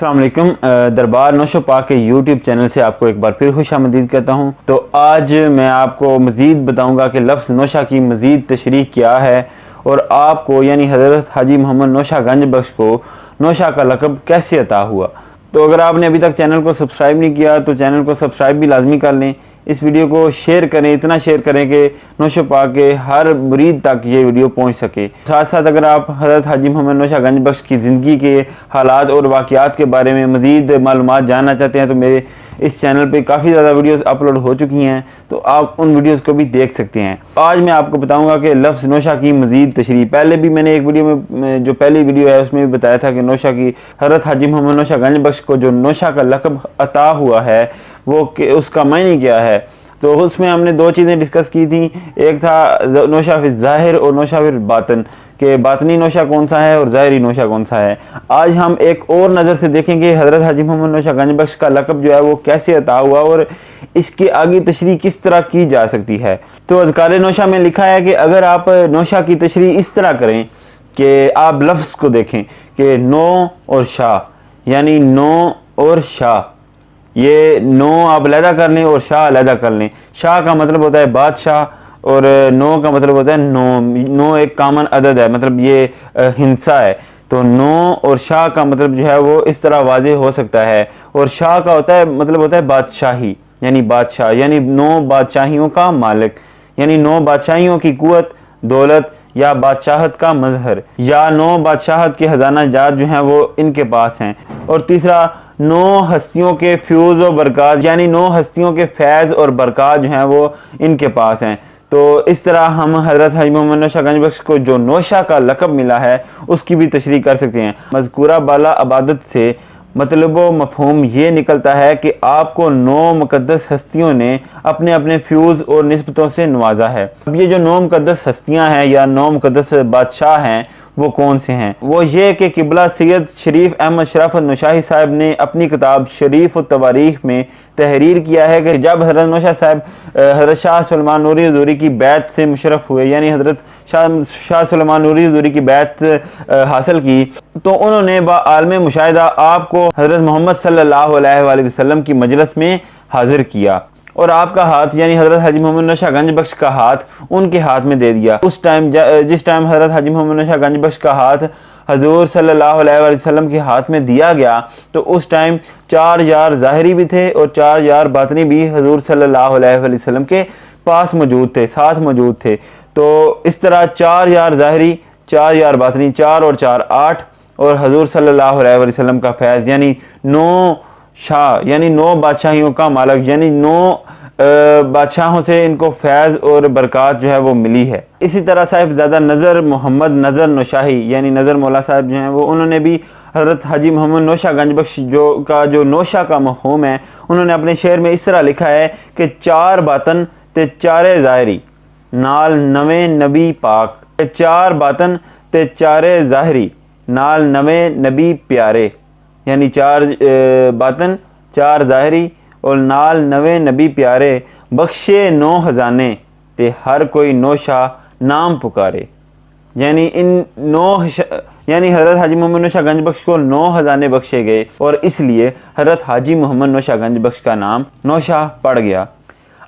अस्सलाम वालेकुम। दरबार नौशो पाक के यूट्यूब चैनल से आपको एक बार फिर खुशामदीद कहता हूँ। तो आज मैं आपको मज़ीद बताऊँगा कि लफ्ज़ नौशा की मज़ीद तशरीह क्या है और आपको यानी हज़रत हाजी मोहम्मद नौशा गंज बख्श को नौशा का लक़ब कैसे अता हुआ। तो अगर आपने अभी तक चैनल को सब्सक्राइब नहीं किया तो चैनल को सब्सक्राइब भी लाजमी कर लें। इस वीडियो को शेयर करें, इतना शेयर करें कि नौशो पाक के हर मुरीद तक ये वीडियो पहुंच सके। साथ साथ अगर आप हज़रत हाजी मोहम्मद नौशा गंज बख्श की ज़िंदगी के हालात और वाक़यात के बारे में मज़ीद मालूमात जानना चाहते हैं तो मेरे इस चैनल पे काफ़ी ज़्यादा वीडियोस अपलोड हो चुकी हैं, तो आप उन वीडियोस को भी देख सकते हैं। आज मैं आपको बताऊंगा कि लफ्ज़ नौशा की मज़ीद तशरीह। पहले भी मैंने एक वीडियो में जो पहली वीडियो है उसमें भी बताया था कि नौशा की हज़रत हाजी मोहम्मद नौशा गंज बख्श को जो नौशा का लक़ब अता हुआ है वो उसका मायने क्या है। तो उसमें हमने दो चीज़ें डिस्कस की थी, एक था नौशा फिर ज़ाहिर और नौशा फिर बातन, के बातनी नौशा कौन सा है और ज़ाहिरी नौशा कौन सा है। आज हम एक और नज़र से देखेंगे हज़रत हाजी मोहम्मद नौशा गंज बख्श का लक़ब जो है वो कैसे अता हुआ और इसकी आगे तशरीह किस तरह की जा सकती है। तो अज़कार नौशा में लिखा है कि अगर आप नौशा की तशरीह इस तरह करें कि आप लफ्ज़ को देखें कि नो और शाह, यानी नो और शाह, ये नो आप अलहदा कर लें और शाह अलहदा कर लें। शाह का मतलब होता है बादशाह और नो का मतलब होता है नो। नो एक कामन अदद है, मतलब ये हिंसा है। तो नो और शाह का मतलब जो है वो इस तरह वाज़ेह हो सकता है। और शाह का होता है मतलब होता है बादशाही, यानी बादशाह, यानी नो बादशाहियों का मालिक, यानी नो बादशाहियों की कुव्वत, दौलत या बादशाहत का मजहर, या नो बादशाहत के खजाना जात जो हैं वो इनके पास हैं। और तीसरा नो हस्तियों के फ्यूज़ और बरक़ात, यानी नो हस्तियों के फैज़ और बरक़ात जो हैं वो इनके पास हैं। तो इस तरह हम हज़रत हाजी मोहम्मद नौशा गंज बख्श को जो नौशा का लक़ब मिला है उसकी भी तशरीह कर सकते हैं। मज़कूरा बाला अबादत से मतलब व मफ़हूम ये निकलता है कि आपको नौ मुक़द्दस हस्तियों ने अपने अपने फ्यूज़ और निस्बतों से नवाजा है। अब ये जो नौ मुक़द्दस हस्तियाँ हैं या नौ मुक़द्दस बादशाह हैं वो कौन से हैं? वो ये कि क़िबला सैयद शरीफ अहमद शराफत नौशाही साहब ने अपनी किताब शरीफ और तवारीख़ में तहरीर किया है कि जब हज़रत नौशा साहब हज़रत शाह सुलेमान नूरी हुज़ूरी की बैत से मुशर्रफ हुए, यानी हज़रत शाह सुलेमान नूरी हुज़ूरी की बैत हासिल की, तो उन्होंने बाआलम मुशाहिदा आपको हज़रत मोहम्मद सल्लल्लाहु अलैहि वसल्लम की मजलिस में हाजिर किया और आपका हाथ यानी हज़रत हाजी मोहम्मद नौशा गंज बख्श का हाथ उनके हाथ में दे दिया। उस टाइम जिस टाइम हज़रत हाजी मोहम्मद नौशा गंज बख्श का हाथ हजूर सल्लल्लाहु अलैहि वसल्लम के हाथ में दिया गया तो उस टाइम 4 यार ज़ाहिरी भी थे और 4 यार बातनी भी हजूर सल्लल्लाहु अलैहि वसल्लम के पास मौजूद थे, साथ मौजूद थे। तो इस तरह 4 यार ज़ाहिरी, 4 यार बातनी, 4 और 4 8, और हजूर सल्लल्लाहु अलैहि वसल्लम का फैज़ यानी 9 शाह, यानी 9 बादशाहियों का मालिक, यानी 9 बादशाहों से इनको फैज़ और बरक़ात जो है वो मिली है। इसी तरह साहिबज़ादा नज़र मोहम्मद नज़र नौशाही यानी नज़र मौला साहब जो हैं वो उन्होंने भी हज़रत हाजी मोहम्मद नौशा गंज बख्श जो नौशा का मफ़हूम है उन्होंने अपने शेर में इस तरह लिखा है कि 4 बातन ते 4 ज़ाहिरी नाल नवे नबी पाक, 4 बातन ते 4 ज़ाहिरी नाल नवे नबी प्यारे, यानी 4 बातन 4 ज़ाहिरी और नाल नवे नबी प्यारे, बख्शे 9 खजाने ते हर कोई नौशा नाम पुकारे। यानी इन 9 यानी हज़रत हाजी मोहम्मद नौशा गंज बख्श को 9 खजाने बख्शे गए और इसलिए हज़रत हाजी मोहम्मद नौशा गंज बख्श का नाम नौशा पड़ गया।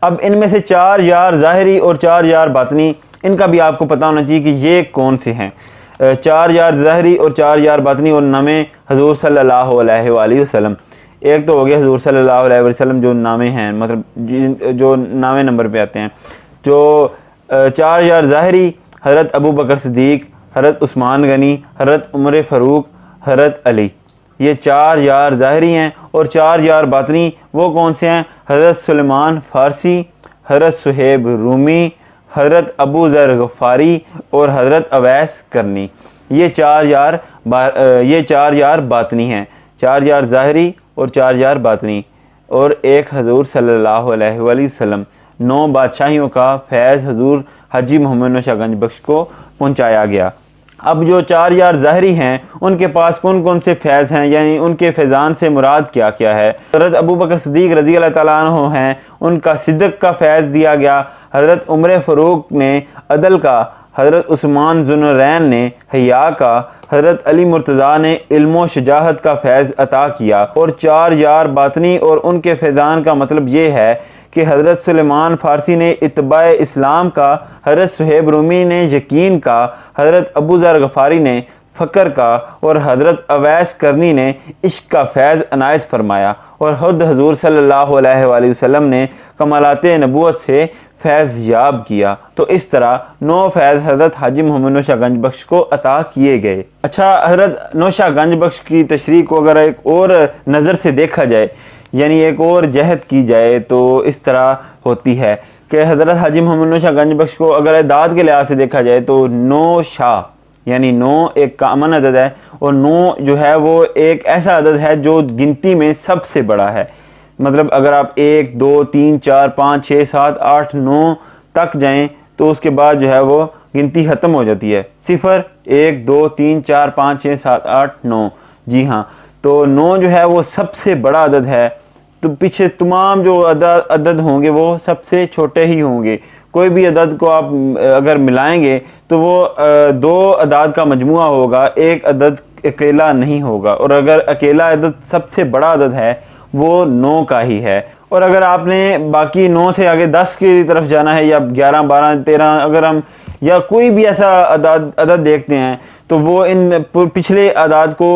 अब इनमें से 4 यार ज़ाहिरी और 4 यार बातनी, इनका भी आपको पता होना चाहिए कि ये कौन से हैं। 4 यार ज़ाहिरी और 4 यार बातनी और नामे हजूर सल्लल्लाहु अलैहि वसल्लम। एक तो हो गया हजूर सल्लल्लाहु अलैहि वसल्लम जो नामे हैं, मतलब जो नामे नंबर पे आते हैं। जो 4 यार ज़ाहिरी हज़रत अबू बकर सिद्दीक़, हज़रत उस्मान गनी, हज़रत उमर फ़ारूक, हज़रत अली, ये 4 यार ज़ाहिरी हैं। और 4 यार बातनी वो कौन से हैं? हज़रत सुलेमान फ़ारसी, हज़रत सुहेब रूमी, हज़रत अबू ज़र गफ़ारी और हज़रत अवैस करनी। ये 4 यार बातनी हैं, 4 यार ज़ाहिरी और 4 यार बातनी, और एक हजूर सल्लल्लाहु अलैहि वसल्लम। 9 बादशाहियों का फैज़ हजूर हाजी मोहम्मद नौशा गंज बख्श को पहुँचाया गया। अब जो 4 यार ज़ाहिरी हैं उनके पास कौन कौन से फैज़ हैं, यानी उनके फैज़ान से मुराद क्या क्या है। हज़रत अबू बकर सिद्दीक़ रज़ी अल्लाह तआला अन्हु हैं, उनका सिद्क़ का फैज़ दिया गया। हज़रत उमर फ़ारूक ने अदल का हज़रत उस्मान ज़ुन्नूरैन ने हया का, हज़रत अली मुर्तज़ा ने इल्म शुजाहत का फैज़ अता किया, और 4 यार बातनी और उनके फैज़ान का मतलब ये है कि हज़रत सुलेमान फ़ारसी ने इत्बाए इस्लाम का, हज़रत सुहेब रूमी ने यकीन का, हज़रत अबू ज़र गफ़ारी ने फ़क्र का, और हज़रत अवैस करनी ने इश्क का फैज़ अनायत फरमाया, और खुद हज़ूर सल्लल्लाहु अलैहि वसल्लम ने कमालात नबूवत से फैज़ याब किया। तो इस तरह 9 फैज़ हज़रत हाजी मोहम्मद नौशा गंज बख्श को अता किए गए। अच्छा, हज़रत नौशा गंज बख्श की तशरीह को अगर एक और नज़र से देखा जाए, यानी एक और जहद की जाए, तो इस तरह होती है कि हज़रत हाजी मोहम्मद नौशा गंज बख्श को अगर एदाद के लिहाज से देखा जाए तो 9 शाह यानी 9 एक कामन अदद है, और 9 जो है वो एक ऐसा अदद है जो गिनती में सबसे बड़ा है। मतलब अगर आप 1 2 3 4 5 6 7 8 9 तक जाएं तो उसके बाद जो है वो गिनती ख़त्म हो जाती है। 0 1 2 3 4 5 6 7 8 9। जी हाँ, तो 9 जो है वो सबसे बड़ा अदद है। तो पीछे तमाम जो अदद होंगे वो सबसे छोटे ही होंगे। कोई भी अदद को आप अगर मिलाएंगे तो वो 2 अदाद का मजमुआ होगा, एक अदद अकेला नहीं होगा। और अगर अकेला अदद सबसे बड़ा अदद है वो 9 का ही है। और अगर आपने बाकी 9 से आगे 10 की तरफ जाना है, या 11 12 13, अगर हम या कोई भी ऐसा अदद देखते हैं तो वो इन पिछले अदाद को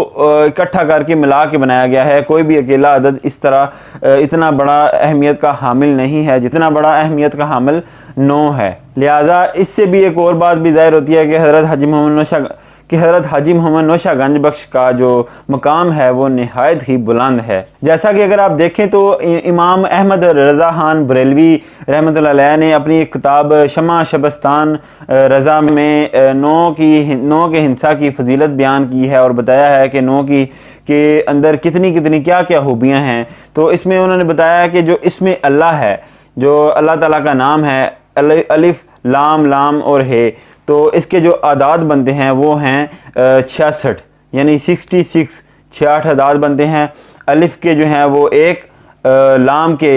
इकट्ठा करके मिला के बनाया गया है। कोई भी अकेला अदद इस तरह इतना बड़ा अहमियत का हामिल नहीं है जितना बड़ा अहमियत का हामिल 9 है। लिहाजा इससे भी एक और बात भी ज़ाहिर होती है कि हज़रत हाजी मोहम्मद नौशा गंज बख्श का जो मकाम है वो नहायत ही बुलंद है। जैसा कि अगर आप देखें तो इमाम अहमद रज़ा खान बरेलवी रहमतुल्लाह अलैह ने अपनी किताब शमा शबस्तान रज़ा में 9 के हिंसा की फजीलत बयान की है, और बताया है कि 9 के अंदर कितनी कितनी क्या क्या खूबियाँ हैं। तो इसमें उन्होंने बताया कि जो इसमें अल्लाह है, जो अल्लाह ताला का नाम है, अलिफ लाम लाम और है, तो इसके जो आदाद बनते हैं वो हैं 66, यानी 66 66 आदाद बनते हैं। अलिफ के जो हैं वो 1, लाम के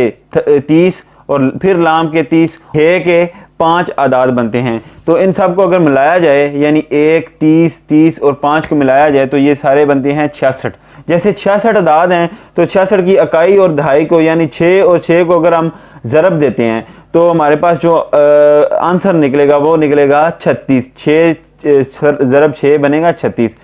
30, और फिर लाम के 30, है के 5 आदाद बनते हैं। तो इन सब को अगर मिलाया जाए, यानी 1 30 30 और 5 को मिलाया जाए तो ये सारे बनते हैं 66। जैसे 66 आदाद हैं तो 66 की इकाई और दहाई को, यानी 6 और 6 को अगर हम ज़रब देते हैं तो हमारे पास जो आंसर निकलेगा वो निकलेगा 36। 6 ज़रब 6 बनेगा 36।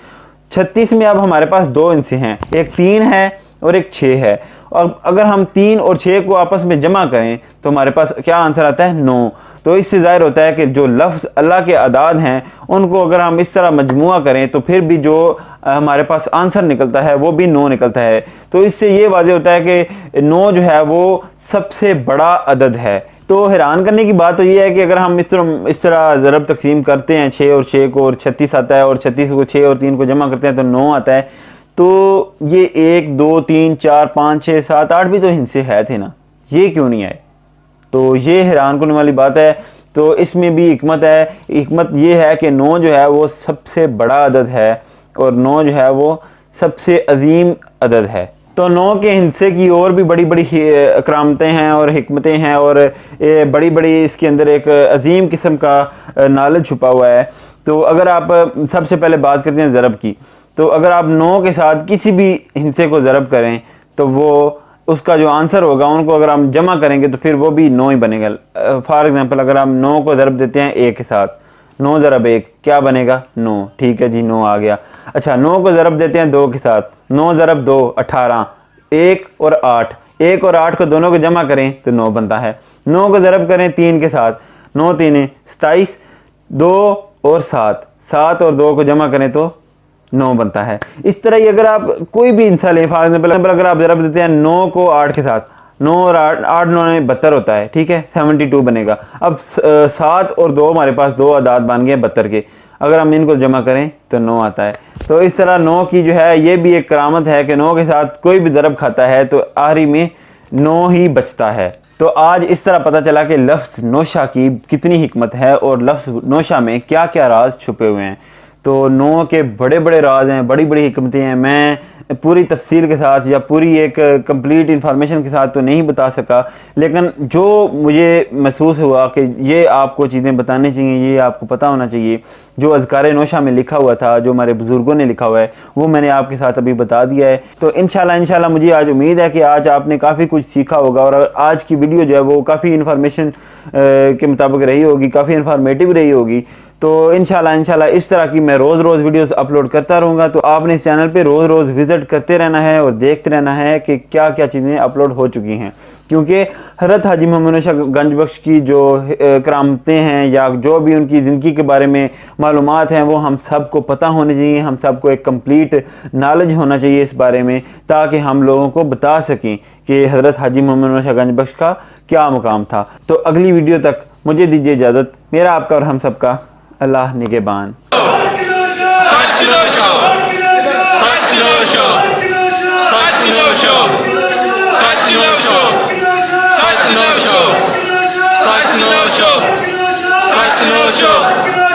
36 में अब हमारे पास 2 हिस्से हैं, एक 3 है और एक 6 है। और अगर हम 3 और 6 को आपस में जमा करें तो हमारे पास क्या आंसर आता है? 9। तो इससे ज़ाहिर होता है कि जो लफ्ज़ अल्लाह के अदाद हैं उनको अगर हम इस तरह मजमुआ करें तो फिर भी जो हमारे पास आंसर निकलता है वो भी 9 निकलता है। तो इससे ये वाज़ेह होता है कि 9 जो है वो सबसे बड़ा अदद है। तो हैरान करने की बात तो ये है कि अगर हम इस तरह ज़रब तकसीम करते हैं 6 और 6 को, और 36 आता है, और 36 को 6 और 3 को जमा करते हैं तो 9 आता है। तो ये 1 2 3 4 5 6 7 8 भी तो हिस्से है थे ना, ये क्यों नहीं आए? तो ये हैरान करने वाली बात है। तो इसमें भी हिकमत है। हिकमत ये है कि 9 जो है वो सबसे बड़ा अदद है, और 9 जो है वो सबसे अजीम अदद है। तो 9 के हिस्से की और भी बड़ी बड़ी करामतें हैं और हिकमतें हैं, और बड़ी बड़ी इसके अंदर एक अजीम किस्म का नॉलेज छुपा हुआ है। तो अगर आप सबसे पहले बात करते हैं ज़रब की, तो अगर आप 9 के साथ किसी भी हिस्से को ज़रब करें तो वो उसका जो आंसर होगा उनको अगर हम जमा करेंगे तो फिर वो भी 9 ही बनेगा। फॉर एग्जांपल अगर हम 9 को ज़रब देते हैं 1 के साथ, 9 ज़रब 1 क्या बनेगा? 9। ठीक है जी, 9 आ गया। अच्छा, 9 को ज़रब देते हैं 2 के साथ, 9 ज़रब 2 18, 1 और 8, 1 और 8 को दोनों को जमा करें तो 9 बनता है। 9 को ज़रब करें 3 के साथ, 9 3 27, 2 और 7, 7 और 2 को जमा करें तो 9 बनता है। इस तरह ही अगर आप कोई भी इंसान लें, फॉर एग्जाम्पल अगर आप ज़रब देते हैं 9 को 8 के साथ, 9 और 8, 8 9 72 होता है। ठीक है, 72 बनेगा। अब 7 और 2 हमारे पास 2 आदाद बन गए 72 के, अगर हम इनको जमा करें तो 9 आता है। तो इस तरह 9 की जो है ये भी एक करामत है कि 9 के साथ कोई भी ज़रब खाता है तो आखिरी में 9 ही बचता है। तो आज इस तरह पता चला कि लफ्ज़ नौशा की कितनी हिकमत है और लफ्ज़ नौशा में क्या क्या राज छुपे हुए हैं। तो नो के बड़े बड़े राज हैं, बड़ी बड़ी हिकमतें हैं। मैं पूरी तफसील के साथ या पूरी एक कंप्लीट इंफॉर्मेशन के साथ तो नहीं बता सका, लेकिन जो मुझे महसूस हुआ कि ये आपको चीज़ें बतानी चाहिए, ये आपको पता होना चाहिए। जो अज़कारे नौशा में लिखा हुआ था, जो हमारे बुज़ुर्गों ने लिखा हुआ है, वो मैंने आपके साथ अभी बता दिया है। तो इंशाल्लाह मुझे आज उम्मीद है कि आज आपने काफ़ी कुछ सीखा होगा और आज की वीडियो जो है वो काफ़ी इन्फॉर्मेशन के मुताबिक रही होगी, काफ़ी इन्फॉर्मेटिव रही होगी। तो इंशाल्लाह इस तरह की मैं रोज़ वीडियोस अपलोड करता रहूँगा। तो आपने इस चैनल पे रोज़ विज़िट करते रहना है और देखते रहना है कि क्या क्या चीज़ें अपलोड हो चुकी हैं, क्योंकि हज़रत हाजी मोहम्मद नौशा गंज बख्श की जो करामतें हैं या जो भी उनकी ज़िंदगी के बारे में मालूमात हैं वो हम सब को पता होने चाहिए। हम सब को एक कंप्लीट नॉलेज होना चाहिए इस बारे में, ताकि हम लोगों को बता सकें कि हज़रत हाजी मोहम्मद नौशा गंज बख्श का क्या मुकाम था। तो अगली वीडियो तक मुझे दीजिए इजाज़त। मेरा आपका और हम सब का अल्लाह निगहबान। Show.